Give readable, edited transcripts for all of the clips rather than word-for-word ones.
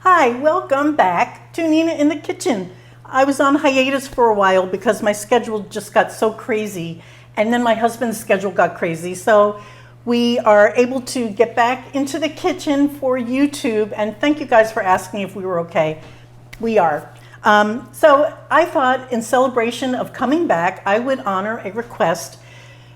Hi, welcome back to Nina in the Kitchen. I was on hiatus for a while because my schedule just got so crazy, and then my husband's schedule got crazy. So we are able to get back into the kitchen for YouTube, and thank you guys for asking if we were okay. We are. So I thought in celebration of coming back, I would honor a request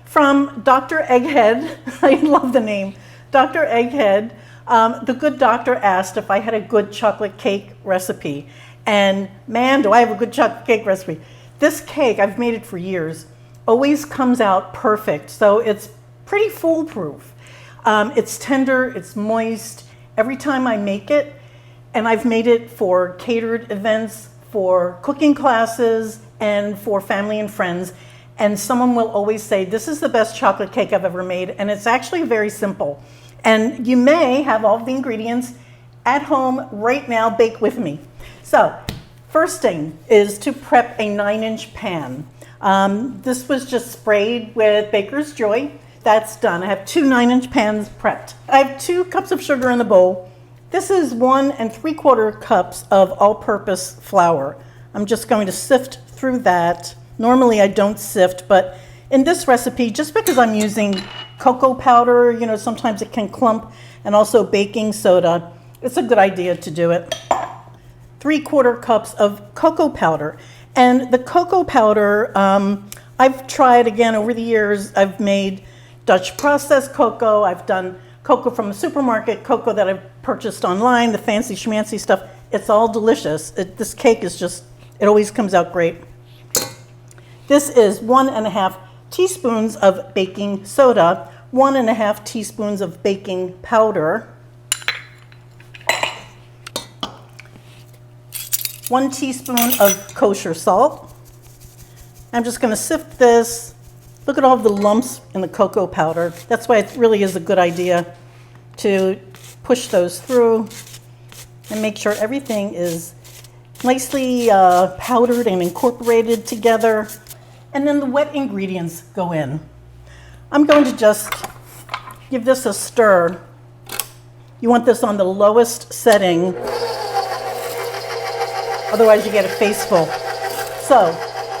from Dr. Egghead. I love the name, Dr. Egghead. The good doctor asked if I had a good chocolate cake recipe. And man, do I have a good chocolate cake recipe. This cake, I've made it for years, always comes out perfect. So it's pretty foolproof. It's tender, it's moist. Every time I make it, and I've made it for catered events, for cooking classes, and for family and friends. And someone will always say, this is the best chocolate cake I've ever made. And it's actually very simple. And you may have all the ingredients at home right now, bake with me. So first thing is to prep a 9-inch pan. This was just sprayed with Baker's Joy. That's done. I have 2 9-inch pans prepped. I have 2 cups of sugar in the bowl. This is 1 3/4 cups of all-purpose flour. I'm just going to sift through that. Normally I don't sift, but in this recipe, just because I'm using cocoa powder, you know, sometimes it can clump, and also baking soda, it's a good idea to do it. 3/4 cups of cocoa powder. And the cocoa powder, I've tried again over the years. I've made Dutch processed cocoa. I've done cocoa from the supermarket, cocoa that I've purchased online, the fancy schmancy stuff. It's all delicious. This cake is just, it always comes out great. This is 1 1/2 teaspoons of baking soda, 1 1/2 teaspoons of baking powder, 1 teaspoon of kosher salt. I'm just going to sift this. Look at all the lumps in the cocoa powder. That's why it really is a good idea to push those through and make sure everything is nicely powdered and incorporated together. And then the wet ingredients go in. I'm going to just give this a stir. You want this on the lowest setting, otherwise you get a face full. So,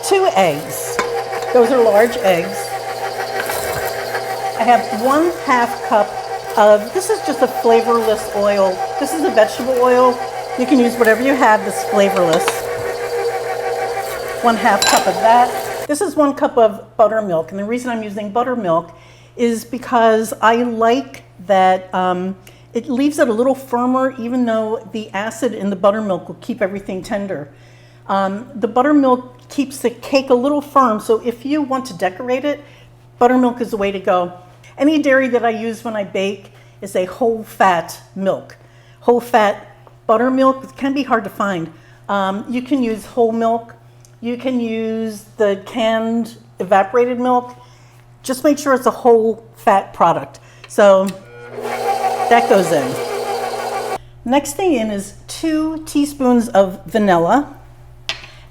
2 eggs. Those are large eggs. I have 1/2 cup of, this is just a flavorless oil. This is a vegetable oil. You can use whatever you have that's flavorless. 1/2 cup of that. This is 1 cup of buttermilk, and the reason I'm using buttermilk is because I like that it leaves it a little firmer, even though the acid in the buttermilk will keep everything tender. The buttermilk keeps the cake a little firm, so if you want to decorate it, buttermilk is the way to go. Any dairy that I use when I bake is a whole fat milk. Whole fat buttermilk can be hard to find. You can use whole milk. You can use the canned evaporated milk. Just make sure it's a whole fat product. So that goes in. Next thing in is 2 teaspoons of vanilla.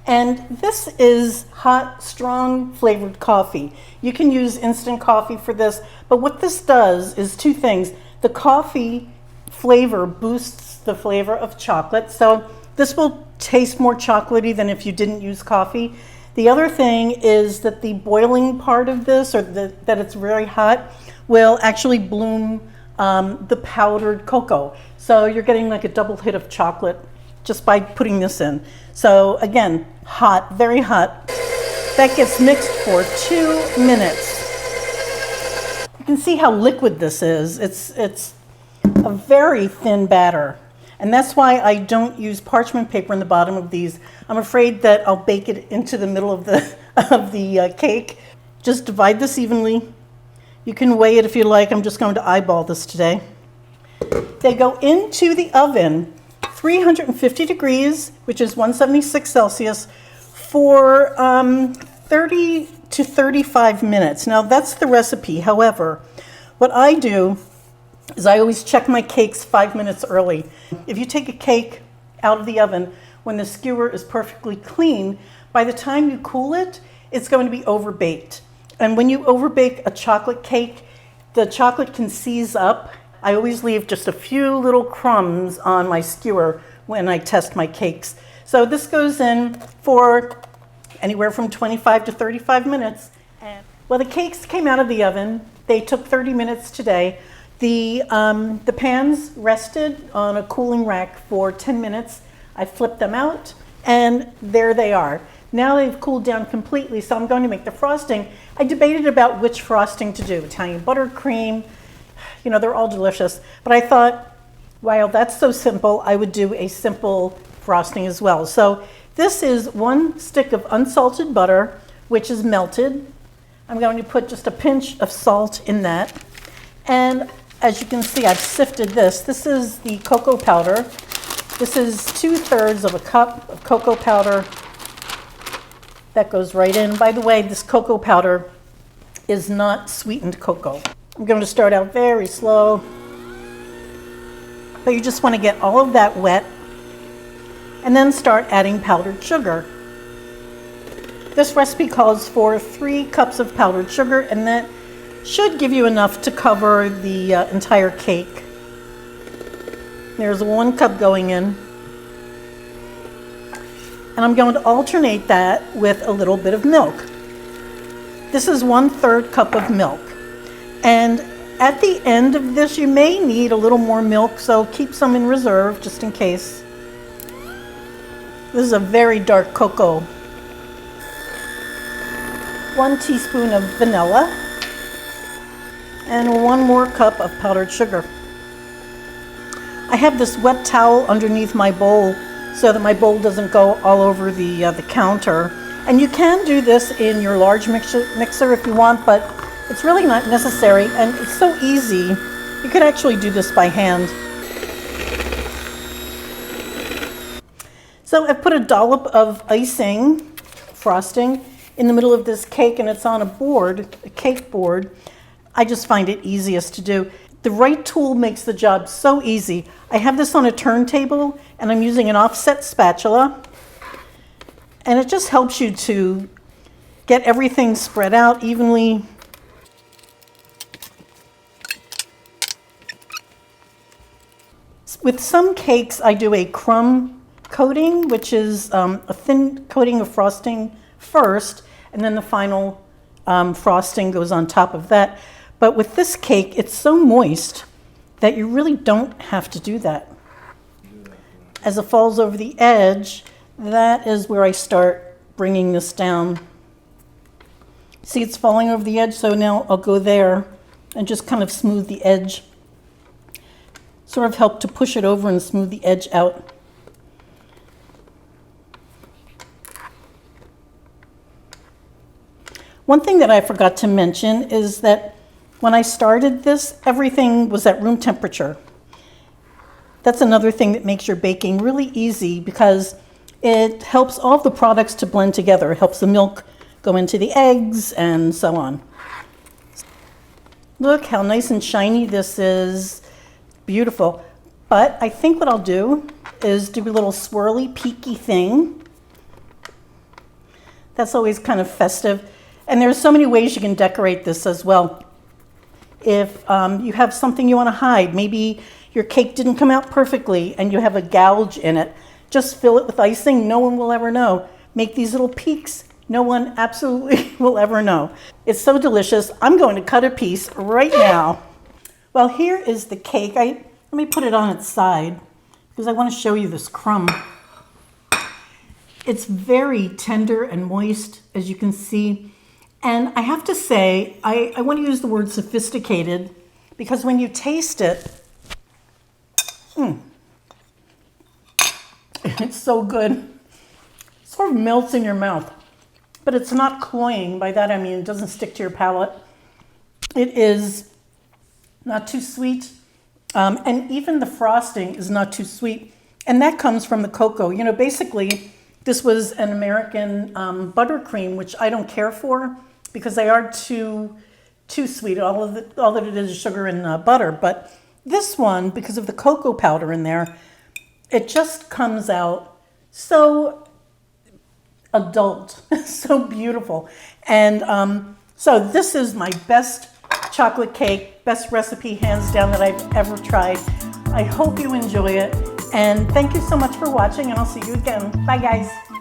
And this is hot, strong flavored coffee. You can use instant coffee for this, but what this does is 2 things. The coffee flavor boosts the flavor of chocolate, so this will taste more chocolatey than if you didn't use coffee. The other thing is that the boiling part of this, or that it's very hot, will actually bloom the powdered cocoa. So you're getting like a double hit of chocolate just by putting this in. So again, hot, very hot. That gets mixed for 2 minutes. You can see how liquid this is. It's a very thin batter. And that's why I don't use parchment paper in the bottom of these. I'm afraid that I'll bake it into the middle of the cake. Just divide this evenly. You can weigh it if you like. I'm just going to eyeball this today. They go into the oven, 350 degrees, which is 176 Celsius, for 30 to 35 minutes. Now that's the recipe. However, what I do is I always check my cakes 5 minutes early. If you take a cake out of the oven when the skewer is perfectly clean, by the time you cool it, it's going to be overbaked. And when you overbake a chocolate cake, the chocolate can seize up. I always leave just a few little crumbs on my skewer when I test my cakes. So this goes in for anywhere from 25 to 35 minutes. Well, the cakes came out of the oven. They took 30 minutes today. The pans rested on a cooling rack for 10 minutes. I flipped them out, and there they are. Now they've cooled down completely, so I'm going to make the frosting. I debated about which frosting to do, Italian buttercream. You know, they're all delicious. But I thought, wow, that's so simple, I would do a simple frosting as well. So this is 1 stick of unsalted butter, which is melted. I'm going to put just a pinch of salt in that. And as you can see, I've sifted this. This is the cocoa powder. This is 2/3 of a cup of cocoa powder. That goes right in. By the way, this cocoa powder is not sweetened cocoa. I'm going to start out very slow. But you just want to get all of that wet and then start adding powdered sugar. This recipe calls for 3 cups of powdered sugar, and that should give you enough to cover the entire cake. There's 1 cup going in. And I'm going to alternate that with a little bit of milk. This is 1/3 cup of milk. And at the end of this, you may need a little more milk, so keep some in reserve just in case. This is a very dark cocoa. 1 teaspoon of vanilla, and 1 more cup of powdered sugar. I have this wet towel underneath my bowl so that my bowl doesn't go all over the counter. And you can do this in your large mixer if you want, but it's really not necessary, and it's so easy. You could actually do this by hand. So I've put a dollop of icing, frosting, in the middle of this cake, and it's on a board, a cake board. I just find it easiest to do. The right tool makes the job so easy. I have this on a turntable, and I'm using an offset spatula, and it just helps you to get everything spread out evenly. With some cakes, I do a crumb coating, which is a thin coating of frosting first, and then the final frosting goes on top of that. But with this cake, it's so moist that you really don't have to do that. As it falls over the edge, that is where I start bringing this down. See, it's falling over the edge, so now I'll go there and just kind of smooth the edge. Sort of help to push it over and smooth the edge out. One thing that I forgot to mention is that when I started this, everything was at room temperature. That's another thing that makes your baking really easy because it helps all of the products to blend together. It helps the milk go into the eggs and so on. Look how nice and shiny this is. Beautiful. But I think what I'll do is do a little swirly, peaky thing. That's always kind of festive. And there's so many ways you can decorate this as well. If you have something you want to hide, maybe your cake didn't come out perfectly and you have a gouge in it, just fill it with icing. No one will ever know. Make these little peaks. No one absolutely will ever know. It's so delicious. I'm going to cut a piece right now. Well, here is the cake. Let me put it on its side because I want to show you this crumb. It's very tender and moist, as you can see. And I have to say, I want to use the word sophisticated because when you taste it, it's so good. It sort of melts in your mouth, but it's not cloying. By that I mean it doesn't stick to your palate. It is not too sweet, and even the frosting is not too sweet. And that comes from the cocoa. You know, basically, this was an American buttercream, which I don't care for because they are too sweet. All that it is sugar and butter. But this one, because of the cocoa powder in there, it just comes out so adult, so beautiful. And so this is my best chocolate cake, best recipe hands down that I've ever tried. I hope you enjoy it. And thank you so much for watching, and I'll see you again. Bye, guys.